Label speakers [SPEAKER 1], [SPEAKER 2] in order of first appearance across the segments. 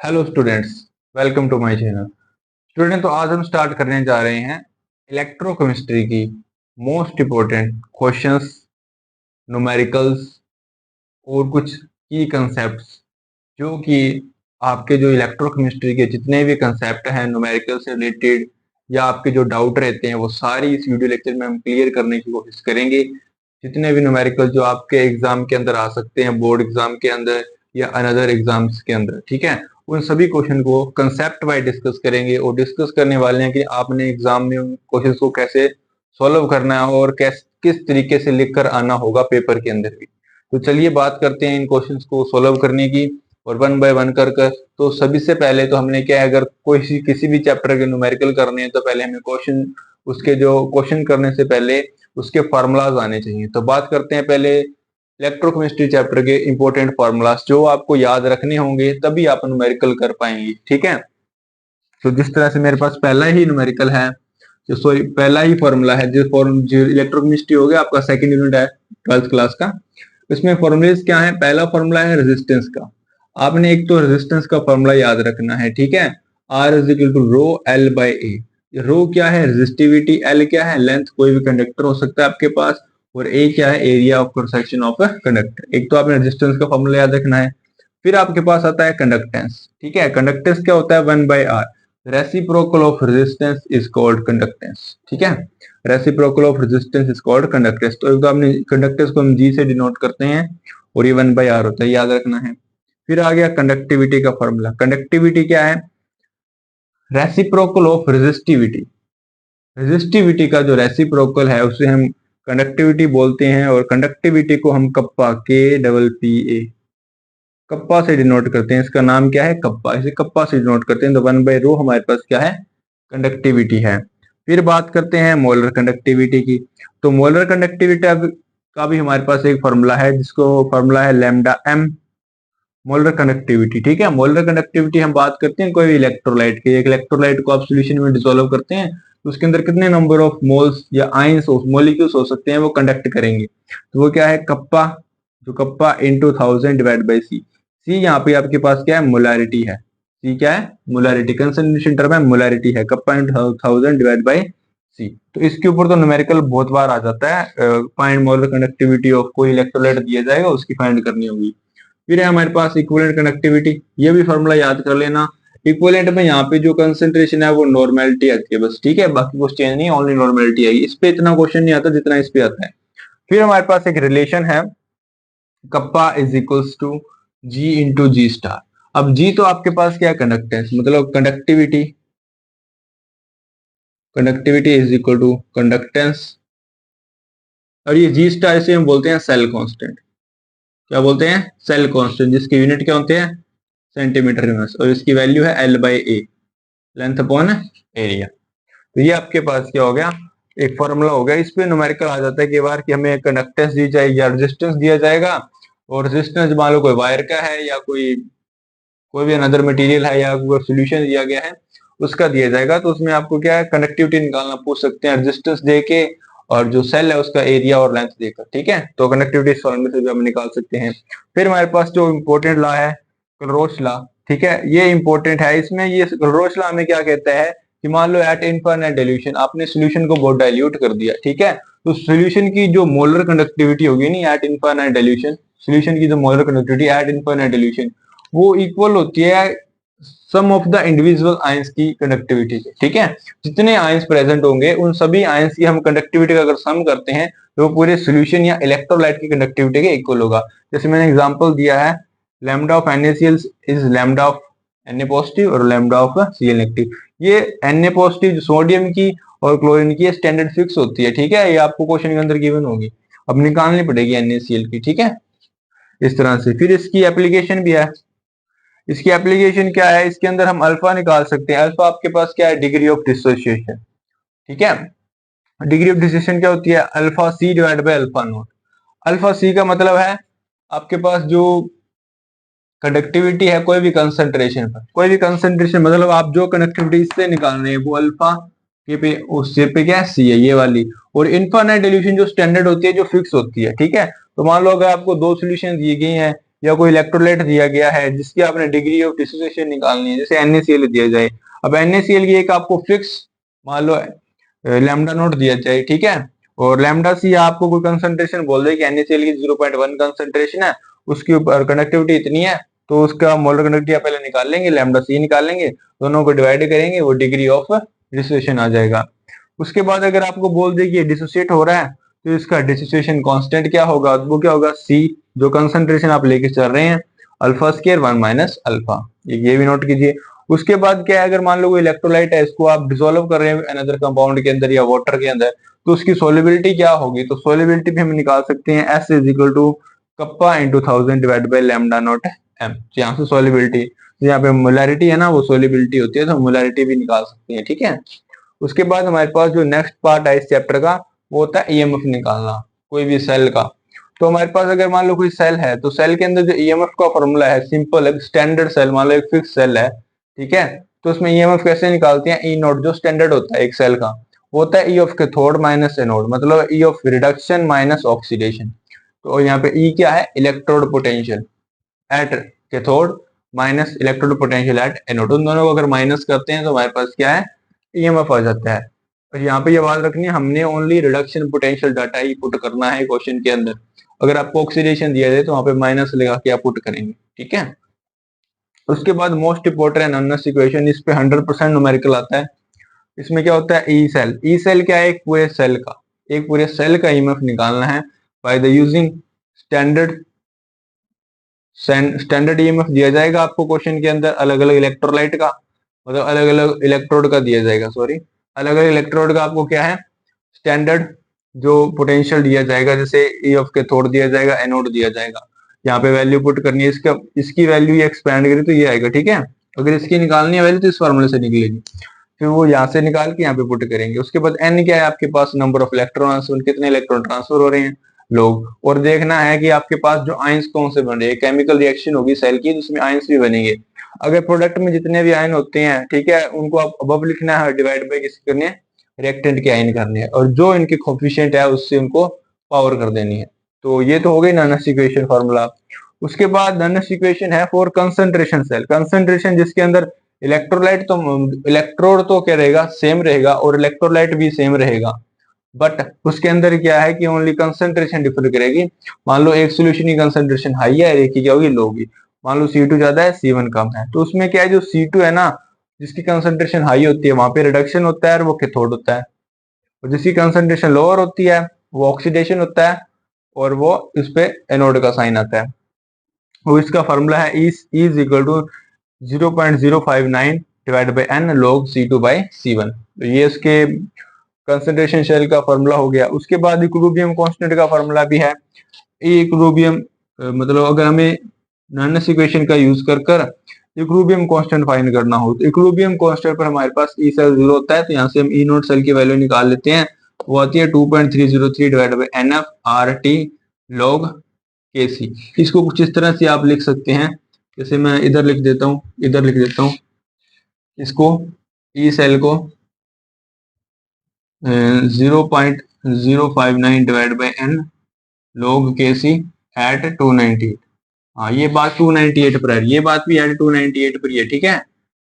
[SPEAKER 1] Hello students, welcome to my channel. Student, तो आज हम स्टार्ट करने जा रहे हैं इलेक्ट्रोकेमिस्ट्री की मोस्ट इम्पोर्टेंट क्वेश्चंस, न्यूमेरिकल्स और कुछ की कंसेप्ट्स जो कि आपके जो इलेक्ट्रोकेमिस्ट्री के जितने भी कंसेप्ट हैं न्यूमेरिकल से रिलेटेड या आपके जो डाउट रहते हैं वो सारी इस वीडियो लेक्चर में हम क्लियर करने की कोशिश करेंगे। जितने भी न्यूमेरिकल जो आपके एग्जाम के अंदर आ सकते हैं, बोर्ड एग्जाम के अंदर या अनदर एग्जाम्स के अंदर, ठीक है, उन सभी क्वेश्चन को कंसेप्ट वाइज डिस्कस करेंगे और डिस्कस करने वाले हैं कि आपने एग्जाम में उन क्वेश्चन को कैसे सॉल्व करना है और किस तरीके से लिख कर आना होगा पेपर के अंदर भी। तो चलिए बात करते हैं इन क्वेश्चंस को सॉल्व करने की और वन बाय वन कर कर। तो सभी से पहले तो हमने क्या है, अगर कोई किसी भी चैप्टर के न्यूमेरिकल करने हैं तो पहले हमें क्वेश्चन, उसके जो क्वेश्चन करने से पहले उसके फार्मूलाज आने चाहिए। तो बात करते हैं पहले इलेक्ट्रोकेमिस्ट्री चैप्टर के इंपॉर्टेंट फार्मूलाज जो आपको याद रखने होंगे, तभी आप न्यूमेरिकल कर पाएंगे, ठीक है। तो जिस तरह से मेरे पास पहला ही न्यूमेरिकल है, जो सॉरी पहला ही फॉर्मूला है, जो इलेक्ट्रोकेमिस्ट्री हो गया आपका सेकंड यूनिट है 12th क्लास का। इसमें फॉर्मूलेज क्या है? पहला फॉर्मूला है रेजिस्टेंस का। आपने एक तो रेजिस्टेंस का फॉर्मूला याद रखना है, ठीक है। R is equal to rho l by A. रो क्या है? रेजिस्टिविटी, एल क्या है? लेंथ, कोई भी कंडक्टर हो सकता है आपके पास, और ए क्या है? Area of cross section of a conductor. एक तो आपने रेजिस्टेंस का फॉर्मूला याद रखना है। फिर आपके पास आता है कंडक्टेंस, ठीक है। कंडक्टेंस क्या होता है? 1/r। Reciprocal of resistance is called conductance, ठीक है। Reciprocal of resistance is called conductance. तो एक तो आपने कंडक्टेंस को हम जी से डिनोट करते हैं और ये 1/r होता है, याद रखना है। फिर आ गया कंडक्टिविटी का फॉर्मूला। कंडक्टिविटी क्या है? Reciprocal of resistivity. रेजिस्टिविटी का जो रेसिप्रोकल है उसे हम कंडक्टिविटी बोलते हैं, और कंडक्टिविटी को हम कप्पा, K-P-P-A, कप्पा से डिनोट करते हैं। इसका नाम क्या है? कप्पा। इसे कप्पा से डिनोट करते हैं। तो 1/रो हमारे पास क्या है? कंडक्टिविटी है। फिर बात करते हैं मोलर कंडक्टिविटी की। तो मोलर कंडक्टिविटी का भी हमारे पास एक फॉर्मूला है, जिसको फॉर्मूला है लैम्डा एम, मोलर कंडक्टिविटी, ठीक है। मोलर कंडक्टिविटी हम बात करते हैं कोई इलेक्ट्रोलाइट की। एक इलेक्ट्रोलाइट को आप सोल्यूशन में डिसोल्व करते हैं तो उसके अंदर कितने नंबर ऑफ मोल्स या आयंस, मॉलिक्यूल्स हो सकते हैं, वो कंडक्ट करेंगे। तो वो क्या है? कप्पा। जो कप्पा इंटू 1000 डिवाइड बाई सी। सी यहाँ पे आपके पास क्या है? मोलारिटी है। सी क्या है? मोलारिटी। कंसंट्रेशन टर्म है, मोलारिटी है। कप्पा इंटू 1000 डिवाइड बाई सी। तो इसके ऊपर तो न्यूमेरिकल बहुत बार आ जाता है। फाइंड मोलर कंडक्टिविटी ऑफ कोई इलेक्ट्रोलाइट दिया जाएगा, उसकी फाइंड करनी होगी। फिर है हमारे पास इक्विवेलेंट कनेक्टिविटी। ये भी फॉर्मूला याद कर लेना। इक्विवेलेंट में यहाँ पे जो कंसेंट्रेशन है वो नॉर्मेलिटी आती है बस, ठीक है। बाकी कुछ चेंज नहीं, ओनली नॉर्मेलिटी आएगी। इस पे इतना क्वेश्चन नहीं आता जितना इस पे आता है। फिर हमारे पास एक रिलेशन है, kappa is equals to G into G star. अब जी तो आपके पास क्या है? कंडक्टेंस, मतलब conductivity. Conductivity is equal to conductance, और ये जी स्टार इसे हम बोलते हैं सेल कांस्टेंट। क्या बोलते हैं? सेल कांस्टेंट, जिसके यूनिट क्या होते हैं? सेंटीमीटर इनवर्स, और इसकी वैल्यू है L by A, length upon area. तो ये आपके पास क्या हो गया? एक फॉर्मूला हो गया। इस पे न्यूमेरिकल आ जाता है कि बार कि हमें कंडक्टेंस दी जाएगी या रेजिस्टेंस दिया जाएगा, और रेजिस्टेंस मान लो कोई वायर का है या कोई कोई भी अनदर मटेरियल है या कोई सोल्यूशन दिया गया है उसका दिया जाएगा। तो उसमें आपको क्या है? कंडक्टिविटी निकालना पूछ सकते हैं रेजिस्टेंस दे के, और जो सेल है उसका एरिया और लेंथ देकर, ठीक है। तो कंडक्टिविटी इस फॉर्मूले से भी हम निकाल सकते हैं। फिर हमारे पास जो इंपॉर्टेंट लॉ है क्लरोच लॉ, ठीक है, ये इंपॉर्टेंट है। इसमें ये क्लरोच लॉ में क्या कहता है कि मान लो एट इनफाइनाइट डाइल्यूशन आपने सोल्यूशन को बहुत डाइल्यूट कर दिया, ठीक है। तो सोल्यूशन की जो मोलर कंडक्टिविटी होगी नहीं एट इनफाइनाइट डाइल्यूशन, सोल्यूशन की जो molar conductivity eight infinite dilution, वो इक्वल होती है सम ऑफ द इंडिविजुअल आयंस की कंडक्टिविटी के, ठीक है। जितने आयंस प्रेजेंट होंगे उन सभी आयंस की हम कंडक्टिविटी का अगर सम करते हैं तो वो पूरे सोल्यूशन या इलेक्ट्रोलाइट की कंडक्टिविटी के इक्वल होगा। जैसे मैंने एग्जांपल दिया है, lambda of NaCl is lambda of Na positive और लैम्डा ऑफ Cl नेगेटिव। ये Na पॉजिटिव जो सोडियम की और क्लोरीन की स्टैंडर्ड फिक्स होती है, ठीक है। ये आपको क्वेश्चन के अंदर गिवन होगी, अब निकालनी पड़ेगी NaCl की, ठीक है, इस तरह से। फिर इसकी एप्लीकेशन भी है। इसकी एप्लीकेशन क्या है? इसके अंदर हम अल्फा निकाल सकते हैं। अल्फा आपके पास क्या है? डिग्री ऑफ डिसोसिएशन, ठीक है। डिग्री ऑफ डिसोसिएशन क्या होती है? Alpha C divide by alpha naught. Alpha C का मतलब है आपके पास जो कंडक्टिविटी है कोई भी कंसंट्रेशन पर, कोई भी कंसंट्रेशन मतलब आप जो कंडक्टिविटी इससे निकाल रहे हैं वो अल्फा के पे, उस पे क्या है? सी है, ये वाली। और इनफाइनाइट डिल्यूशन जो स्टैंडर्ड होती है, जो फिक्स होती है, ठीक है। तो मान लो अगर आपको दो सोल्यूशन दिए गए हैं या कोई इलेक्ट्रोलाइट दिया गया है जिसकी आपने डिग्री ऑफ डिसोसिएशन निकालनी है, जैसे NaCl दिया जाए। अब NaCl की एक आपको फिक्स मान लो लैम्डा नोट दिया जाए, ठीक है, और लैम्डा सी आपको कोई कंसंट्रेशन बोल दे कि NaCl की 0.1 कंसंट्रेशन है, उसके ऊपर कंडक्टिविटी इतनी है, तो उसका मोलर कंडक्टिविटी आप पहले निकाल लेंगे, लैम्डा सी निकाल लेंगे, दोनों को डिवाइड करेंगे, वो डिग्री ऑफ डिसोसिएशन आ जाएगा। उसके बाद अगर आपको बोल दे कि ये डिसोसिएट हो रहा है, तो इसका डिसोसिएशन कांस्टेंट क्या होगा, वो क्या होगा, सी, जो कंसंट्रेशन आप लेके चल रहे हैं, अल्फा स्क्वायर 1 माइनस अल्फा, ये भी नोट कीजिए। उसके बाद क्या है, अगर मान लो कोई इलेक्ट्रोलाइट है, इसको आप डिसोल्व कर रहे हैं अनदर कंपाउंड के अंदर या वाटर के अंदर, तो उसकी सोलिबिलिटी क्या होगी, तो सोलिबिलिटी भी हम निकाल सकते हैं, S is equal to kappa into 1000 divide by lambda naught M। यहाँ से सोलिबिलिटी, यहाँ पे मोलैरिटी है ना, वो सोलिबिलिटी होती है, तो मोलैरिटी भी निकाल सकते हैं, ठीक है। उसके बाद हमारे पास जो नेक्स्ट पार्ट है इस चैप्टर का, वो होता है ईएमएफ निकालना कोई भी सेल का। तो हमारे पास अगर मान लो कोई सेल है, तो सेल के अंदर जो ईएमएफ का फॉर्मूला है सिंपल है, स्टैंडर्ड सेल, मान लो एक फिक्स सेल है, ठीक है, तो उसमें ईएमएफ कैसे निकालते हैं, ई नोट जो स्टैंडर्ड होता है एक सेल का, वो होता है E of cathode minus anode, मतलब E of reduction minus oxidation. तो यहाँ पे ई क्या है, electrode potential at cathode minus electrode potential at anode, उन दोनों को अगर माइनस करते हैं तो हमारे पास क्या है, ईएमएफ आ जाता है। और यहाँ पे ये बात रखनी है, हमने ओनली रिडक्शन पोटेंशियल डाटा ही पुट करना है क्वेश्चन के अंदर। अगर आपको ऑक्सीडेशन दिया जाए तो वहां पे माइनस लगा के आप पुट करेंगे, ठीक है। उसके बाद मोस्ट इंपोर्टेंट अननस इक्वेशन, इस पे 100% न्यूमेरिकल आता है। इसमें क्या होता है, ई सेल, ई सेल क्या है, एक पूरे सेल का, एक पूरे सेल का ईएमएफ निकालना है by the using standard, standard EMF दिया जाएगा आपको क्वेश्चन के अंदर, अलग अलग इलेक्ट्रोलाइट का, मतलब अलग अलग इलेक्ट्रोड का दिया जाएगा, सॉरी, अलग अलग इलेक्ट्रोड का आपको क्या है, स्टैंडर्ड जो पोटेंशियल दिया जाएगा, जैसे ई ऑफ कैथोड दिया जाएगा, एनोड दिया जाएगा, यहाँ पे वैल्यू पुट करनी है, इसका इसकी वैल्यू ये एक्सपैंड करी तो ये आएगा, ठीक है। अगर इसकी निकालनी है वैल्यू तो इस फॉर्मूले से निकलेगी, फिर वो यहाँ से निकाल के यहाँ पे पुट करेंगे। उसके बाद एन क्या है आपके पास, नंबर ऑफ इलेक्ट्रॉन ट्रांसफर, कितने इलेक्ट्रॉन ट्रांसफर हो रहे हैं लोग, और देखना है कि आपके पास जो आयंस कौन से बन रहे हैं, केमिकल रिएक्शन होगी सेल की जिसमें आयंस भी बनेंगे। अगर प्रोडक्ट में जितने भी आयन होते हैं, ठीक है, उनको आप अबव लिखना है, डिवाइड बाई किससे करने हैं, रिएक्टेंट के आयन करने हैं, और जो इनके कोफिशिएंट है उससे उनको पावर कर देनी है। तो ये तो हो गई नॉनस इक्वेशन फार्मूला। उसके बाद नॉनस इक्वेशन है फॉर कंसंट्रेशन सेल, कंसंट्रेशन जिसके अंदर इलेक्ट्रोलाइट, तो इलेक्ट्रोड तो क्या रहेगा, सेम रहेगा, और इलेक्ट्रोलाइट भी सेम रहेगा, बट उसके अंदर क्या है कि ओनली कंसंट्रेशन डिफर करेगी। मान लो एक सोल्यूशन की कंसंट्रेशन हाई है, एक की क्या होगी, लो होगी। मान लो C2 ज्यादा है, C1 कम है, तो उसमें क्या है, जो C2 है ना, जिसकी कंसंट्रेशन हाई होती है वहां पे रिडक्शन होता है और वो कैथोड होता है, और जिसकी कंसंट्रेशन लोअर होती है वो ऑक्सीडेशन होता है, और वो इस पे एनोड का साइन आता है। वो इसका फॉर्मूला है E is equal to 0.059 divide by n log C2 by C1। तो ये इसके कंसंट्रेशन शेल का फॉर्मूला हो गया। उसके बाद इक्विलिब्रियम कांस्टेंट का फॉर्मूला भी है। इक्विलिब्रियम मतलब अगर हमें नॉनस इक्वेशन का यूज कर कर इक्विलिब्रियम कांस्टेंट फाइंड करना हो, तो इक्विलिब्रियम कांस्टेंट पर हमारे पास ई सेल 0 होता है, तो यहाँ से हम ई नोट सेल की वैल्यू निकाल लेते हैं, वो आती है 2.303 divide by NF RT log KC। इसको कुछ इस तरह से आप लिख सकते हैं, जैसे मैं इधर लिख देता हूँ, इधर लिख देता हूँ, इसको ई सेल को 0.059 divide by n log KC at 298। हाँ, ये बात 298 पर है, ये बात भी एट 298 पर ही है, ठीक है,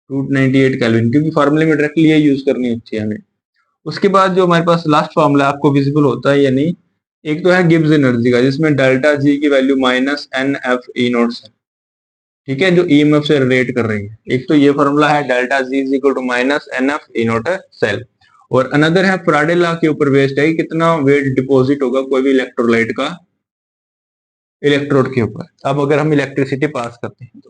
[SPEAKER 1] 298 केल्विन, क्योंकि फार्मूले में डायरेक्टली ये यूज करनी होती है हमें। उसके बाद जो हमारे पास लास्ट फार्मूला आपको विजिबल होता है या नहीं, एक तो है गिब्स एनर्जी का, जिसमें डेल्टा जी की value minus NF E note है, ठीक है, जो ईएमएफ से रिलेट कर रही है। एक तो ये फॉर्मूला है delta G is equal to minus NF E naught cell, और अनदर है फैराडे लॉ के ऊपर बेस्ड है, कितना वेट डिपॉजिट होगा कोई भी इलेक्ट्रोलाइट का इलेक्ट्रोड के ऊपर, अब अगर हम इलेक्ट्रिसिटी पास करते हैं तो,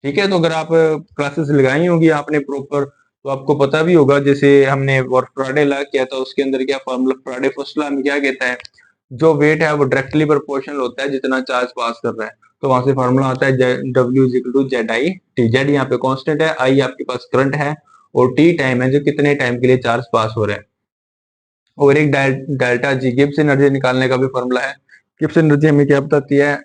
[SPEAKER 1] ठीक है। तो अगर आप क्लासेस लगाई होंगी आपने प्रॉपर, तो आपको पता भी होगा, जैसे हमने फैराडे लॉ किया था उसके अंदर क्या फॉर्मूला, फैराडे फर्स्ट लॉ में क्या कहता है, जो वेट है वो डायरेक्टली प्रोपोर्शनल होता है जितना चार्ज पास कर रहा है, तो वहां से फॉर्मूला आता है W is equal to ZI। Z यहाँ पे कांस्टेंट है, I आपके पास करंट है, और T टाइम है जो कितने टाइम के लिए चार्ज पास हो रहा है, और एक डेल्टा जी गिब्स एनर्जी निकालने का भी फॉर्मूला है। गिब्स एनर्जी हमें क्या बताती है,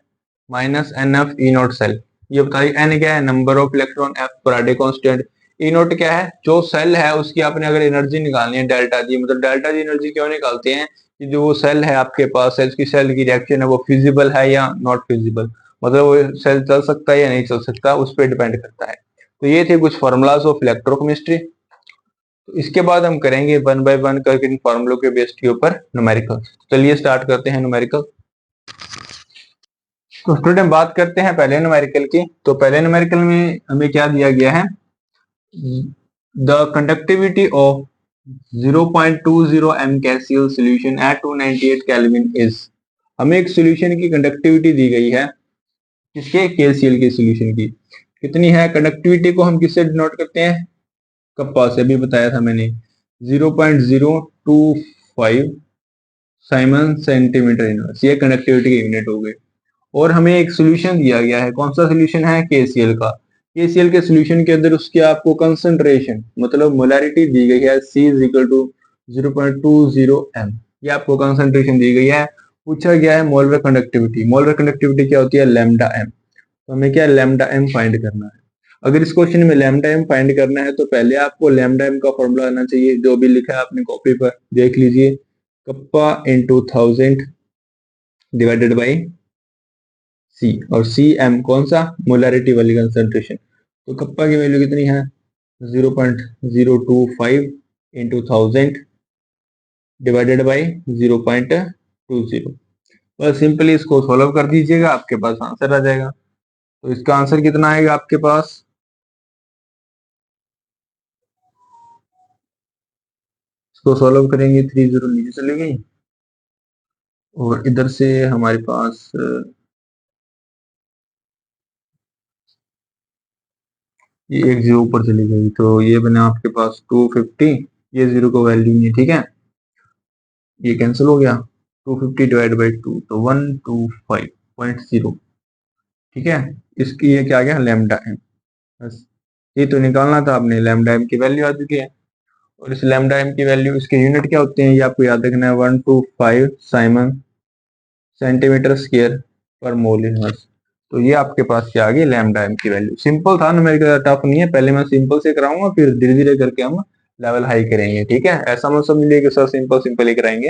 [SPEAKER 1] minus NF E naught cell, ये बताइए N क्या है, number of electron, F Faraday constant, E naught क्या है, जो सेल है उसकी आपने अगर एनर्जी निकालनी है डेल्टा जी, मतलब डेल्टा जी एनर्जी क्यों निकालते हैं कि जो वो सेल है आपके पास है, उसकी सेल की रिएक्शन है वो फिजिबल है या नॉट फिजिबल, मतलब वो सेल चल सकता है या नहीं चल सकता, उस पर डिपेंड करता है। तो ये थे कुछ फार्मूलाज ऑफ इलेक्ट्रोकेमिस्ट्री। तो इसके बाद हम करेंगे वन बाय वन करके इन फार्मूलों के बेस के ऊपर न्यूमेरिकल। चलिए स्टार्ट करते हैं न्यूमेरिकल। तो स्टूडेंट बात करते हैं पहले न्यूमेरिकल की। तो पहले न्यूमेरिकल में हमें क्या दिया गया है, द कंडक्टिविटी ऑफ 0.20 m कैसियल सॉल्यूशन एट 298 केल्विन इज। हमें एक सॉल्यूशन की कंडक्टिविटी दी गई है, किसके, केसीएल के सॉल्यूशन की। कितनी है कंडक्टिविटी को हम किससे डिनोट करते हैं, कप्पा से, अभी बताया था मैंने। 0.025 साइमन सेंटीमीटर इनवर्स, ये कंडक्टिविटी के यूनिट हो गए। और हमें एक सॉल्यूशन दिया गया है, कौन सा सॉल्यूशन है, केसीएल का। केसीएल के सॉल्यूशन के अंदर उसकी आपको कंसंट्रेशन मतलब मोलैरिटी दी गई है, C is equal to 0.20 m, ये आपको कंसंट्रेशन दी गई है। पूछा गया है मोलर कंडक्टिविटी। मोलर कंडक्टिविटी क्या होती है, लैम्डा m। तो हमें क्या लैम्डा m फाइंड करना है। अगर इस क्वेश्चन में लैम्डा m फाइंड करना है तो पहले आपको लैम्डा m का फॉर्मूला आना चाहिए, जो भी लिखा है आपने कॉपी पर देख लीजिए। कप्पा इंटू 1000 डिवाइडेड बाई सी, और सी एम कौन सा, मोलैरिटी वाली कंसंट्रेशन। तो कप्पा की वैल्यू कितनी है, 0.025 इंटू 1000 डिवाइडेड बाई 0.20। बस सिंपली इसको सॉल्व कर दीजिएगा, आपके पास आंसर आ जाएगा। तो इसका आंसर कितना आएगा आपके पास, इसको सॉल्व करेंगे 30 नीचे चले गई, और इधर से हमारे पास ये एक जीरो ऊपर चली गई, तो ये बना आपके पास 250। ये जीरो को वैल्यू नहीं है, ठीक है, ये कैंसिल हो गया। 250 डिवाइड बाई 2 तो 125.0, ठीक है। इसकी ये क्या आ गया, लैम्डा एम। बस ये तो निकालना था आपने, लैम्डा एम की वैल्यू आ चुकी है। और इस लैम्डा एम की वैल्यू, इसके यूनिट क्या होते हैं ये आपको याद रखना है, 125 साइमन सेंटीमीटर स्क्वायर पर मोल इनवर्स। तो ये आपके पास क्या आ गई, लैम्डा एम की वैल्यू। सिंपल था ना, मेरे का टफ नहीं है। पहले मैं सिंपल से कराऊंगा, फिर धीरे धीरे करके हम लेवल हाई करेंगे, ठीक है। ऐसा मत समझ लीजिए कि सर सिंपल सिंपल ही कराएंगे।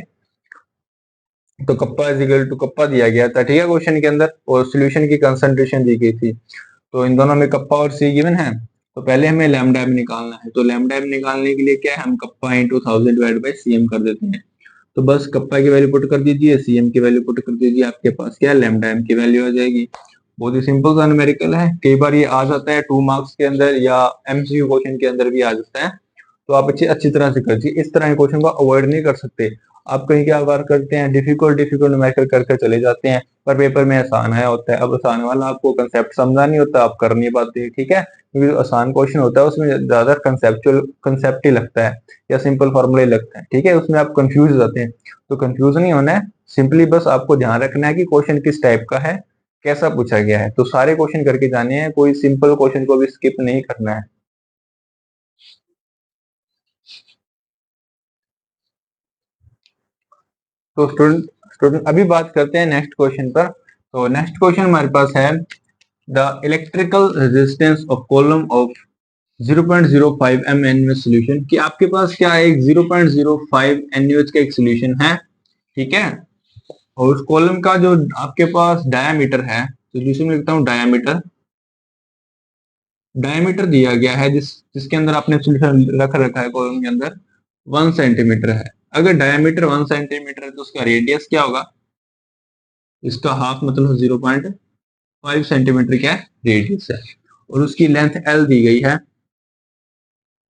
[SPEAKER 1] तो kappa is equal to kappa दिया गया था, ठीक है, क्वेश्चन के अंदर, और सॉल्यूशन की कंसंट्रेशन दी गई थी। तो इन दोनों में कप्पा और सी गिवन है। तो पहले हमें लैम्डा एम निकालना है। तो लैम्डा एम निकालने के लिए क्या है, हम kappa into 1000 divide by C M कर देते हैं। तो बस कप्पा की वैल्यू पुट कर दीजिए, सी एम की वैल्यू पुट कर दीजिए, आपके पास क्या है, लैम्डा एम की वैल्यू आ जाएगी। बहुत ही सिंपल सा न्यूमेरिकल है। कई बार ये आ जाता है 2 मार्क्स के अंदर या एमसीक्यू क्वेश्चन के अंदर भी आ जाता है। तो आप अच्छी अच्छी तरह से करिए, इस तरह के क्वेश्चन को अवॉइड नहीं कर सकते। आप कहीं क्या बार करते हैं, डिफिकल्ट डिफिकल्ट न्यूमेरिकल करके चले जाते हैं, पर पेपर में आसान आया होता है। अब आसान वाला आपको कंसेप्ट समझा नहीं होता, आप कर नहीं पाते, ठीक है, क्योंकि आसान क्वेश्चन होता है उसमें ज्यादा कंसेप्चुअल कंसेप्ट ही लगता है या सिंपल फॉर्मूला ही लगता है, ठीक है, उसमें आप कंफ्यूज हो जाते हैं। तो कंफ्यूज नहीं होना है, सिंपली बस आपको ध्यान रखना है कि क्वेश्चन किस टाइप का है, कैसा पूछा गया है। तो सारे क्वेश्चन करके जाने हैं, कोई सिंपल क्वेश्चन को भी स्किप नहीं करना है। तो स्टूडेंट स्टूडेंट अभी बात करते हैं नेक्स्ट क्वेश्चन पर। तो नेक्स्ट क्वेश्चन हमारे पास है, the electrical resistance of column of 0.05 m NaOH solution, कि आपके पास क्या है, एक 0.05 NaOH का एक सॉल्यूशन है, ठीक है। और उस कॉलम का जो आपके पास डायामीटर है, सॉल्यूशन में लिखता हूँ डायामीटर, डायमीटर दिया गया है जिसके अंदर आपने सॉल्यूशन रख रखा है कॉलम के अंदर, 1 सेंटीमीटर है। अगर डायमीटर 1 सेंटीमीटर है तो उसका रेडियस क्या होगा, इसका हाफ मतलब 0.5 सेंटीमीटर क्या है, रेडियस है। और उसकी लेंथ L दी गई है,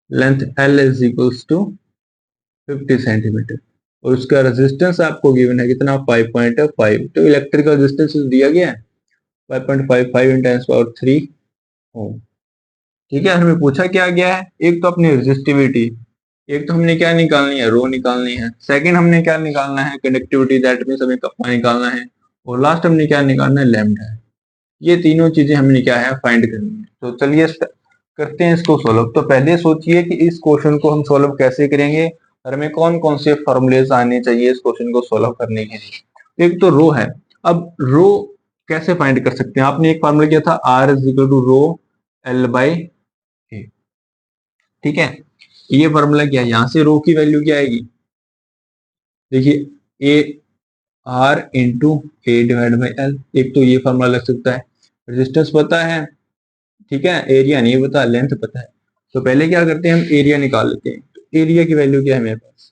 [SPEAKER 1] length L is equals to 50 centimetre. और उसका रेजिस्टेंस आपको गिवन है कितना, 5.5। तो इलेक्ट्रिकल रेजिस्टेंस दिया गया है 5.55 × 10⁻³ ओम, ठीक है। हमें पूछा क्या गया है, एक तो अपनी रेजिस्टिविटी, एक तो हमने क्या निकालनी है, रो निकालनी है। सेकंड हमने क्या निकालना है, कंडक्टिविटी, दैट मींस हमें कप्पा निकालना है। और लास्ट हमने क्या निकालना है, लैम्डा है। ये तीनों चीजें हमने क्या है, फाइंड करनी है। तो चलिए करते हैं इसको सोल्व। तो पहले सोचिए कि इस क्वेश्चन को हम सोल्व कैसे करेंगे, और हमें कौन कौन से फॉर्मूलेज आने चाहिए इस क्वेश्चन को सोल्व करने के लिए। एक तो रो है। अब रो कैसे फाइंड कर सकते हैं, आपने एक फॉर्मूला किया था, R is equal to rho l by A, ठीक है। ये फॉर्मूला क्या है, यहां से रो की वैल्यू क्या आएगी, देखिए A R into A divide by L, एक तो ये फॉर्मूला लग सकता है। रेजिस्टेंस पता है, ठीक है, एरिया नहीं पता, लेंथ पता है। तो पहले क्या करते हैं, हम एरिया निकाल लेते हैं। तो एरिया की वैल्यू क्या है मेरे पास,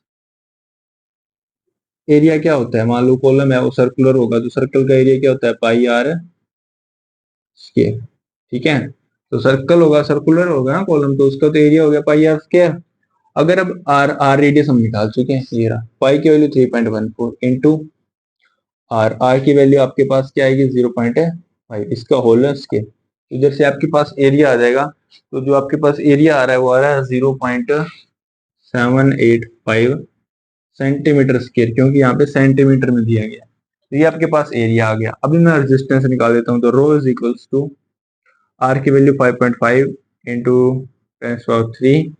[SPEAKER 1] एरिया क्या होता है, मान लो कॉलम है वो सर्कुलर होगा, तो सर्कल का एरिया क्या होता है, पाई आर स्क्वायर, ठीक है। तो सर्कल होगा, सर्कुलर होगा ना कॉलम, तो उसका तो एरिया हो गया पाई आर स्क्वायर। अगर अब आर आर रेडियस हम निकाल चुके हैं, ये रहा, पाई की वैल्यू 3.14 इंटू आर, आर की वैल्यू आपके पास क्या आएगी, 0.5, इसका होल स्क्वायर। तो इधर से आपके पास एरिया आ जाएगा। तो जो आपके पास एरिया आ रहा है वो आ रहा है 0.785 सेंटीमीटर स्क्वायर, क्योंकि यहाँ पे सेंटीमीटर में दिया गया है। तो ये आपके पास एरिया आ गया। अभी मैं रेजिस्टेंस निकाल देता हूँ। तो रो इज इक्वल्स टू आर की वैल्यू 5.5 इंटू 10⁻³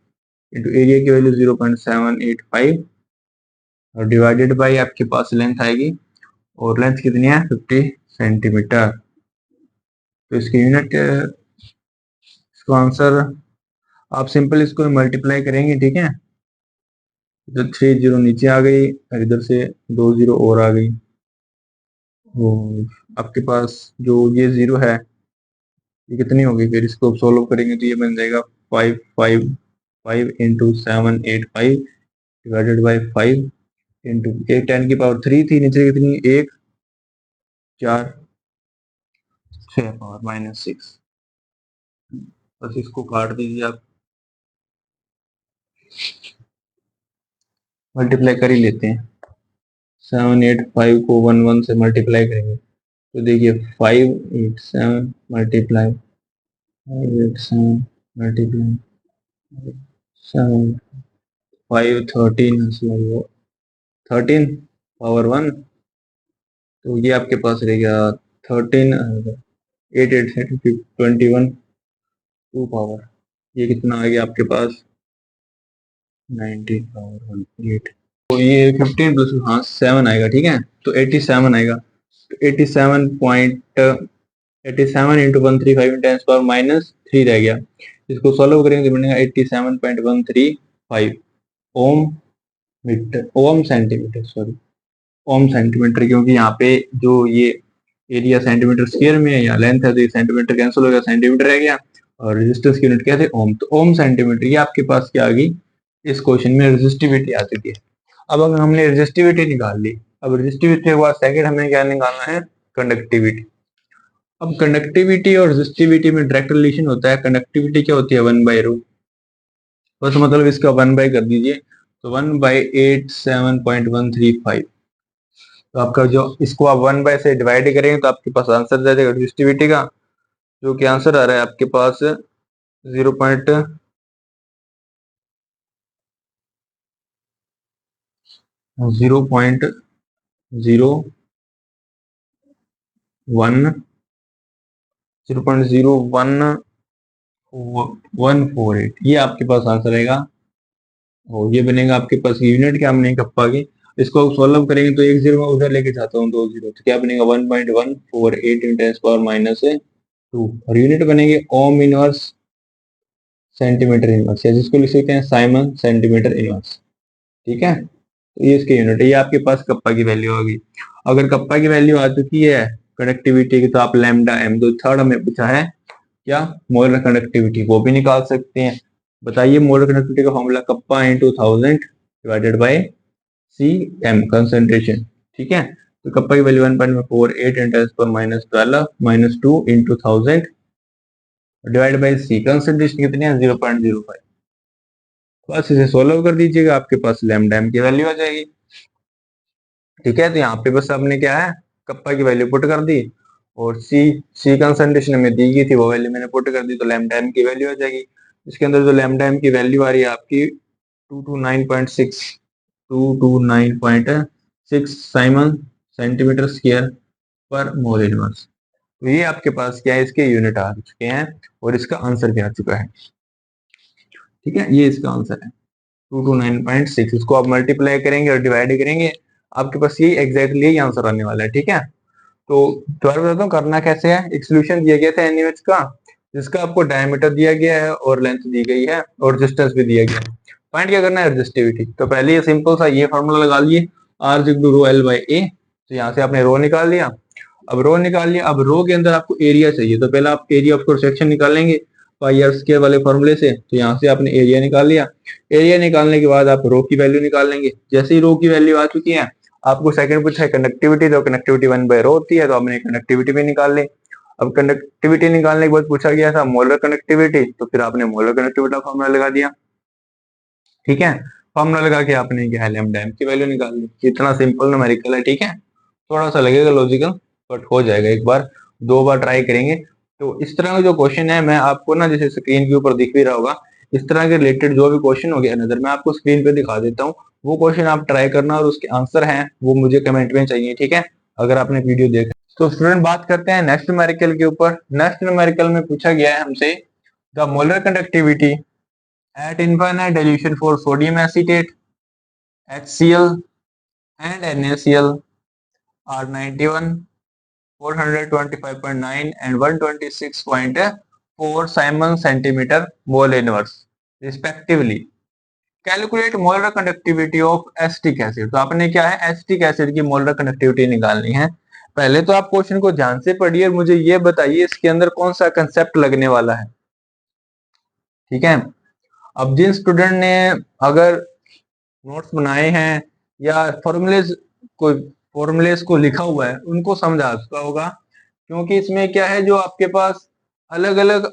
[SPEAKER 1] इंटू एरिया की वैल्यू 0.785 और डिवाइडेड बाई आपके पास लेंथ आएगी, और लेंथ कितनी है, 50 सेंटीमीटर। तो इसकी यूनिट, इसको आंसर आप सिंपल इसको मल्टीप्लाई करेंगे, ठीक है। तो 3 जीरो नीचे आ गई और इधर से 2 जीरो और आ गई। और आपके पास जो ये जीरो है ये कितनी होगी, फिर इसको सोल्व करेंगे तो ये बन जाएगा 555 इंटू 785 डिवाइडेड बाई 5 इंटू एक 10⁻³ थी, नीचे कितनी, एक 4 6 पावर -6। बस इसको काट दीजिए आप, मल्टीप्लाई कर ही लेते हैं। 785 को 11 से मल्टीप्लाई करेंगे तो देखिए 587 मल्टीप्लाई 587 मल्टीप्लाई 7 513 13 पावर 1। तो ये आपके पास रह गया 13 8 8 21 2 पावर, ये कितना आ गया आपके पास 19 पावर 1 8। तो ये 15 प्लस हाँ 7 आएगा, ठीक है। तो 87 आएगा। तो 87 इंटू 135 टेंस पावर -3 रह गया। इसको सॉल्व करेंगे तो बनेगा 87.135 ओम मीटर, ओम सेंटीमीटर, सॉरी ओम सेंटीमीटर, क्योंकि यहाँ पे जो ये एरिया सेंटीमीटर स्क्वायर में है, या लेंथ है, तो ये सेंटीमीटर कैंसिल हो गया, सेंटीमीटर रह गया। और रेजिस्टेंस की यूनिट क्या थे, ओम। तो ओम सेंटीमीटर ये आपके पास क्या आ गई, इस क्वेश्चन में रेजिस्टिविटी आ चुकी है। अब अगर हमने रेजिस्टिविटी निकाल ली, अब रेजिस्टिविटी के बाद सेकंड हमें क्या निकालना है, कंडक्टिविटी। अब कंडक्टिविटी और रेजिस्टिविटी में डायरेक्ट रिलेशन होता है। कंडक्टिविटी क्या होती है, 1/रो, बस मतलब इसका 1 बाई कर दीजिए, तो 1/87.135। तो आपका जो इसको आप 1 बाई से डिवाइड करेंगे तो आपके पास आंसर आ जाएगा रेजिस्टिविटी का, जो कि आंसर आ रहा है आपके पास 0.01 ये आपके पास आंसर आएगा। और ये बनेगा आपके पास यूनिट क्या बनेगी कप्पा की, इसको सॉल्व करेंगे तो एक जीरो में उधर लेके जाता हूँ, 2 जीरो, तो क्या बनेगा 1.148 × 10⁻²। और यूनिट बनेगी ओम इनवर्स सेंटीमीटर इनवर्स, या जिसको लिख सकते हैं साइमन सेंटीमीटर इनवर्स, ठीक है। तो ये इसकी यूनिट है, ये आपके पास कप्पा की वैल्यू होगी। अगर कप्पा की वैल्यू आ चुकी है कंडक्टिविटी की, तो आप लैम्डा एम, जो थर्ड हमें पूछा है क्या, मोलर कंडक्टिविटी, वो भी निकाल सकते हैं। बताइए मोलर कंडक्टिविटी का formula kappa into 1000 divided by C M concentration, ठीक है। तो कप्पा की value 1.48 × 10⁻12 -2 into 1000 divide by C, concentration कितनी है 0.05। बस इसे सोल्व कर दीजिएगा, आपके पास लैम्डा एम की वैल्यू आ जाएगी, ठीक है। तो यहाँ पे बस आपने क्या है, कप्पा की वैल्यू पुट कर दी, और सी कंसंट्रेशन हमें दी गई थी, वो वैल्यू मैंने पुट कर दी, तो लैम्डा एम की वैल्यू आ जाएगी। इसके अंदर जो लैम्डा एम की वैल्यू आ रही है आपकी 229.6 साइमन सेंटीमीटर स्क्वायर पर मोल इनवर्स। तो ये आपके पास क्या है, इसके यूनिट आ चुके हैं और इसका आंसर भी आ चुका है, ठीक है। ये इसका आंसर है 229.6। इसको आप मल्टीप्लाई करेंगे और डिवाइड करेंगे, आपके पास यही एग्जैक्टली यही आंसर आने वाला है, ठीक है। तो दोबारा बताता हूँ करना कैसे है। एक सोल्यूशन दिया गया था एनयूएच का, जिसका आपको डायमीटर दिया गया है और लेंथ दी गई है और रेजिस्टेंस भी दिया गया है। फाइंड क्या करना है, रेजिस्टिविटी। तो पहले ये सिंपल सा ये फॉर्मूला लगा लिए, R = ρl/a। तो यहाँ से आपने रो निकाल लिया, अब रो निकाल लिया। अब रो के अंदर आपको एरिया चाहिए, तो पहले आप एरिया ऑफ क्रॉस सेक्शन निकालेंगे पाई आर स्क्वायर वाले फॉर्मूले से। तो यहाँ से आपने एरिया निकाल लिया। एरिया निकालने के बाद आप रो की वैल्यू निकाल लेंगे। जैसे ही रो की वैल्यू आ चुकी है, आपको सेकंड पूछा है कनेक्टिविटी, तो कनेक्टिविटी 1/रो होती है, तो आपने कनेक्टिविटी भी निकाल ली। अब कनेक्टिविटी निकालने के बाद पूछा गया था मोलर कनेक्टिविटी, तो फिर आपने मोलर कनेक्टिविटी का फॉर्मूला लगा दिया। ठीक है, फॉर्मूला लगा के आपने क्या है लैम्डा एम की वैल्यू निकाल ली। कितना सिंपल न्यूमेरिकल है। ठीक है, थोड़ा सा लगेगा लॉजिकल, बट हो जाएगा। एक बार दो बार ट्राई करेंगे तो इस तरह का जो क्वेश्चन है, मैं आपको ना जैसे स्क्रीन के ऊपर दिख भी रहा होगा, इस तरह के रिलेटेड जो भी क्वेश्चन हो गया नजर, मैं आपको स्क्रीन पे दिखा देता हूँ। वो क्वेश्चन आप ट्राई करना और उसके आंसर हैं वो मुझे कमेंट में चाहिए। ठीक है, अगर आपने वीडियो देखा तो। स्टूडेंट बात करते हैं नेक्स्ट न्यूमेरिकल के ऊपर। नेक्स्ट न्यूमेरिकल में पूछा गया है हमसे the molar conductivity at infinite dilution for sodium acetate, HCl and NaCl are 91, 425.9 and 126.4 Simon centimeter mole inverse respectively. Calculate molar conductivity of acetic acid. तो आपने क्या है एसिटिक एसिड की मोलर कंडक्टिविटी निकालनी है। पहले तो आप क्वेश्चन को ध्यान से पढ़िए और मुझे ये बताइए इसके अंदर कौन सा कंसेप्ट लगने वाला है। ठीक है, अब जिन स्टूडेंट ने अगर नोट्स बनाए हैं या फॉर्मूलेस को लिखा हुआ है, उनको समझ आ चुका होगा। क्योंकि इसमें क्या है, जो आपके पास अलग अलग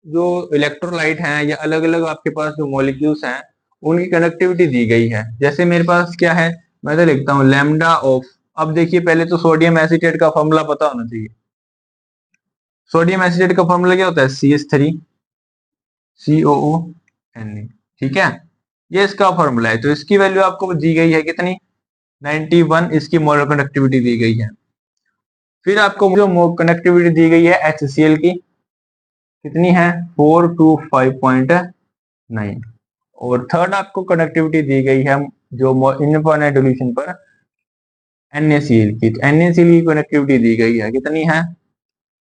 [SPEAKER 1] जो इलेक्ट्रोलाइट हैं या अलग अलग आपके पास जो मॉलिक्यूल्स हैं, उनकी कनेक्टिविटी दी गई है। जैसे मेरे पास क्या है, मैं तो लिखता हूँ लैम्डा ऑफ। अब देखिए, पहले तो सोडियम एसीटेट का फॉर्मूला पता होना चाहिए। सोडियम एसीटेट का फॉर्मूला क्या होता है, CH3COONA। ठीक है, ये इसका फॉर्मूला है। तो इसकी वैल्यू आपको दी गई है कितनी, 91 इसकी मोलर कंडक्टिविटी दी गई है। फिर आपको जो कनेक्टिविटी दी गई है HCl की कितनी है, 425.9। और थर्ड आपको कनेक्टिविटी दी गई है जो इनफाइनाइट डिल्यूशन पर NaCl की। तो NaCl की कनेक्टिविटी दी गई है कितनी है,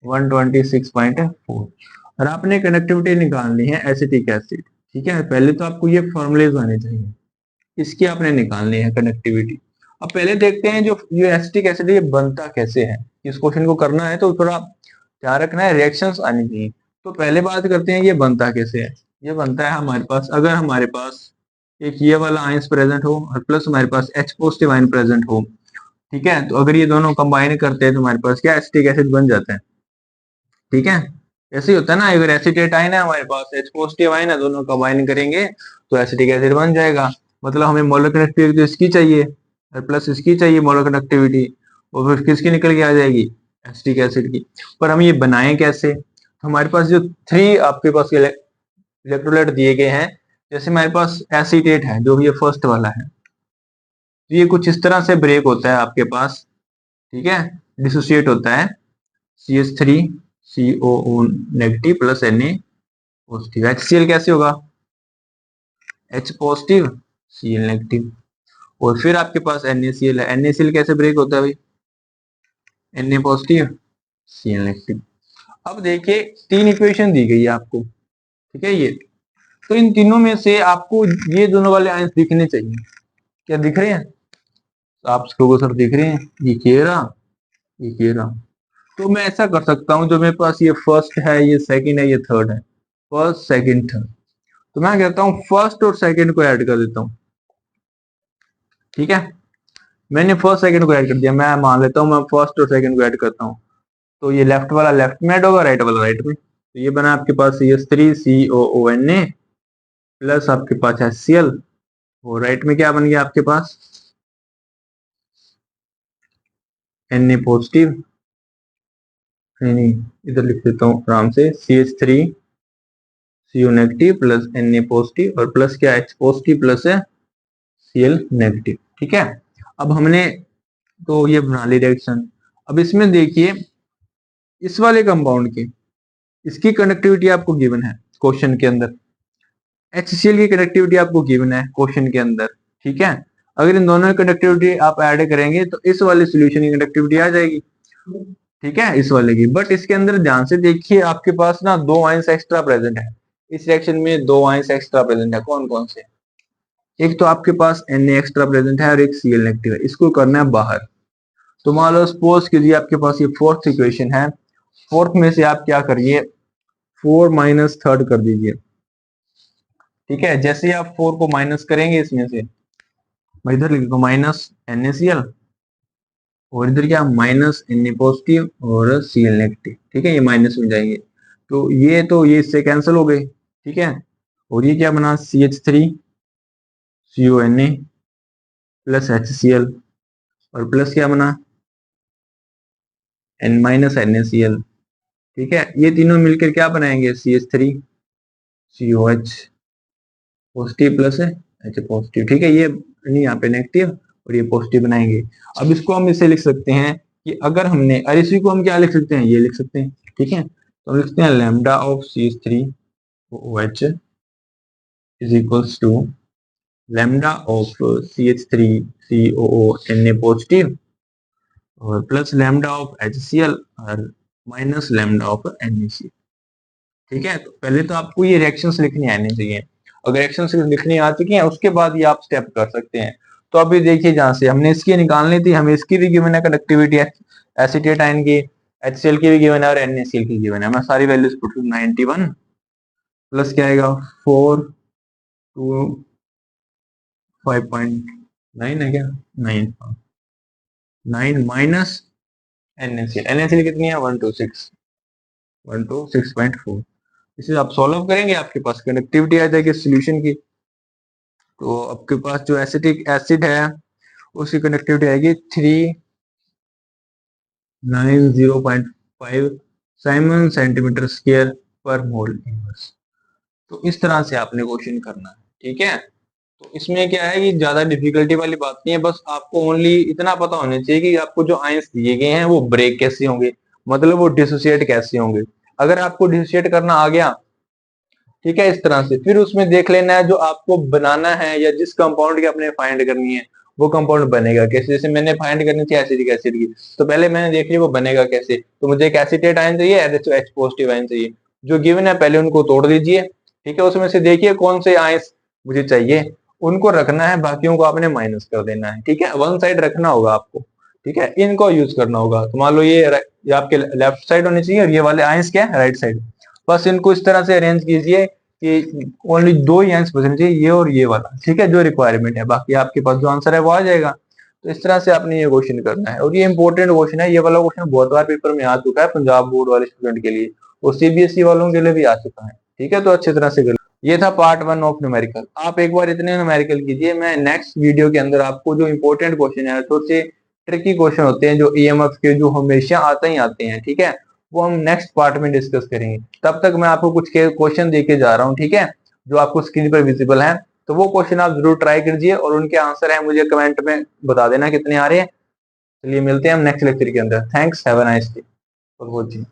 [SPEAKER 1] 126.4। और आपने कनेक्टिविटी निकालनी है एसिटिक एसिड। ठीक है, पहले तो आपको ये फॉर्मूलेज आने चाहिए, इसकी आपने निकालनी है कनेक्टिविटी। अब पहले देखते हैं जो ये एसिटिक एसिड ये बनता कैसे है। इस क्वेश्चन को करना है तो थोड़ा ध्यान रखना है, रिएक्शंस आनी चाहिए। तो पहले बात करते हैं ये बनता कैसे है। ये बनता है हमारे पास, अगर हमारे पास एक ये वाला आयंस प्रेजेंट हो और प्लस हमारे पास H पॉजिटिव आयन प्रेजेंट हो। ठीक है, तो अगर ये दोनों कंबाइन करते हैं तो हमारे पास क्या एसिटिक एसिड बन जाता है। ठीक है, ऐसे ही होता है ना, अगर एसिटेट आयन है हमारे पास, H पॉजिटिव आयन है, दोनों कंबाइन करेंगे तो एसिटिक एसिड बन जाएगा। मतलब हमें मोलर कनेक्टिविटी तो इसकी चाहिए और प्लस इसकी चाहिए मोलर कनेक्टिविटी, और फिर किसकी निकल के आ जाएगी, एसिटिक एसिड की। पर हम ये बनाएं कैसे, तो हमारे पास जो थ्री आपके पास इलेक्ट्रोलाइट दिए गए हैं, जैसे हमारे पास एसीटेट है जो ये फर्स्ट वाला है, तो ये कुछ इस तरह से ब्रेक होता है आपके पास। ठीक है, डिसोसिएट होता है CH3COO negative plus Na positive. HCl कैसे होगा, H पॉजिटिव Cl नेगेटिव। और फिर आपके पास NaCl है, NaCl कैसे ब्रेक होता है भाई, Na पॉजिटिव Cl नेगेटिव। अब देखिए तीन इक्वेशन दी गई है आपको। ठीक है, ये तो इन तीनों में से आपको ये दोनों वाले आयंस दिखने चाहिए। क्या दिख रहे हैं, तो आप लोगों सर दिख रहे हैं, ये कह रहा, ये कह रहा। तो मैं ऐसा कर सकता हूँ, जो मेरे पास ये फर्स्ट है, ये सेकंड है, ये थर्ड है, फर्स्ट सेकंड थर्ड। तो मैं कहता हूँ फर्स्ट और सेकंड को ऐड कर देता हूँ। ठीक है, मैंने फर्स्ट सेकंड को ऐड कर दिया, मैं मान लेता हूँ मैं फर्स्ट और सेकंड को ऐड करता हूँ। तो ये लेफ्ट वाला लेफ्ट में ऐड होगा, राइट वाला राइट में। तो ये बना आपके पास CH3COONA प्लस आपके पास HCl, और राइट में क्या बन गया आपके पास, Na पॉजिटिव, नहीं इधर लिख देता हूँ आराम से, CH3CO negative plus Na positive और प्लस क्या H पॉजिटिव प्लस है Cl नेगेटिव। ठीक है, अब हमने तो ये बना ली रिएक्शन। अब इसमें देखिए इस वाले कंपाउंड की, इसकी कनेक्टिविटी आपको गिवन है क्वेश्चन के अंदर, HCl की कनेक्टिविटी आपको गिवन है क्वेश्चन के अंदर। ठीक है, अगर इन दोनों की कनेक्टिविटी आप ऐड करेंगे तो इस वाले सॉल्यूशन की कनेक्टिविटी आ जाएगी। ठीक है, इस वाले की। बट इसके अंदर ध्यान से देखिए आपके पास ना दो आयंस एक्स्ट्रा प्रेजेंट है, इस रिएक्शन में दो आयंस एक्स्ट्रा प्रेजेंट है। कौन कौन से, एक तो आपके पास Na एक्स्ट्रा प्रेजेंट है और एक Cl नेगेटिव है, इसको करना है बाहर। तो मान लो सपोज कीजिए आपके पास ये फोर्थ इक्वेशन है, फोर्थ में से आप क्या करिए, 4 माइनस थर्ड कर दीजिए। ठीक है, जैसे ही आप 4 को माइनस करेंगे इसमें से, मैं इधर लिख दूं माइनस NaCl, और इधर क्या माइनस Na पॉजिटिव और Cl नेगेटिव। ठीक है, ये माइनस हो जाएंगे, तो ये इससे कैंसिल हो गए। ठीक है, और ये क्या बना CH3 CONa प्लस HCl, और प्लस क्या बना N माइनस NaCl। ठीक है, ये तीनों मिलकर क्या बनाएंगे CH3 COH पॉजिटिव प्लस है H पॉजिटिव। ठीक है, ये नहीं यहाँ पे नेगेटिव और ये पॉजिटिव बनाएंगे। अब इसको हम इसे लिख सकते हैं कि अगर हमने, और इसी को हम क्या लिख सकते हैं, ये लिख सकते हैं। ठीक है, तो हम लिखते हैं lambda of CH3 OH is equals to lambda of CH3 COO Na positive और प्लस लैम्डा ऑफ HCl और माइनस लैम्डा ऑफ NaCl। ठीक है, तो पहले तो आपको ये रिएक्शंस लिखनी आनी चाहिए। अगर रिएक्शंस लिखनी आ चुकी हैं उसके बाद ये आप स्टेप कर सकते हैं। तो अभी देखिए, जहां से हमने इसकी निकालनी थी, हमें इसकी भी गिवन है कंडक्टिविटी एसीटेट आयन की, HCl की भी गिवन है और NaCl की गिवन है। मैं सारी वैल्यूज पुट करूं, 91 प्लस क्या आएगा 4 2 5.9 है क्या, 9 माइनस NaCl कितनी है 126.4। इसे आप सॉल्व करेंगे, आपके पास कंडक्टिविटी आ जाएगी सोल्यूशन की। तो आपके पास जो एसिटिक एसिड है उसकी कंडक्टिविटी आएगी 390.5 साइमन सेंटीमीटर स्क्वायर पर मोल इनवर्स। तो इस तरह से आपने क्वेश्चन करना है। ठीक है, तो इसमें क्या है कि ज्यादा डिफिकल्टी वाली बात नहीं है, बस आपको ओनली इतना पता होना चाहिए कि आपको जो आयंस दिए गए हैं वो ब्रेक कैसे होंगे, मतलब वो डिसोसिएट कैसे होंगे। अगर आपको डिसोसिएट करना आ गया, ठीक है, इस तरह से, फिर उसमें देख लेना है जो आपको बनाना है या जिस कंपाउंड की आपने फाइंड करनी है वो कंपाउंड बनेगा कैसे। जैसे मैंने फाइंड करनी थी एसिडिक एसिड की, तो पहले मैंने देख लिया वो बनेगा कैसे। तो मुझे एक एसीटेट आयन चाहिए, H पॉजिटिव आयन चाहिए, जो गिवन है पहले उनको तोड़ दीजिए। ठीक है, उसमें से देखिए कौन से आयंस मुझे चाहिए, उनको रखना है, बाकियों को आपने माइनस कर देना है। ठीक है, वन साइड रखना होगा आपको। ठीक है, इनको यूज करना होगा। तो मान लो ये आपके लेफ्ट साइड होनी चाहिए और ये वाले आयंस क्या है राइट साइड। बस इनको इस तरह से अरेंज कीजिए कि ओनली दो ही आंसर बचने चाहिए, ये और ये वाला। ठीक है, जो रिक्वायरमेंट है, बाकी आपके पास जो आंसर है वो आ जाएगा। तो इस तरह से आपने ये क्वेश्चन करना है, और ये इंपॉर्टेंट क्वेश्चन है। ये वाला क्वेश्चन बहुत बार पेपर में आ चुका है पंजाब बोर्ड वाले स्टूडेंट के लिए, और CBSE वालों के लिए भी आ चुका है। ठीक है, तो अच्छी तरह से कर। ये था पार्ट 1 ऑफ न्यूमेरिकल। आप एक बार इतने न्यूमेरिकल कीजिए, मैं नेक्स्ट वीडियो के अंदर आपको जो इंपॉर्टेंट क्वेश्चन है, थोड़े से ट्रिकी क्वेश्चन होते हैं जो EMF के, जो हमेशा आते ही आते हैं, ठीक है, वो हम नेक्स्ट पार्ट में डिस्कस करेंगे। तब तक मैं आपको कुछ क्वेश्चन देके जा रहा हूँ, ठीक है, जो आपको स्क्रीन पर विजिबल है। तो वो क्वेश्चन आप जरूर ट्राई कीजिए और उनके आंसर है मुझे कमेंट में बता देना कितने आ रहे हैं। चलिए मिलते हैं हम नेक्स्ट लेक्चर के अंदर। Thanks, have a nice day for watching.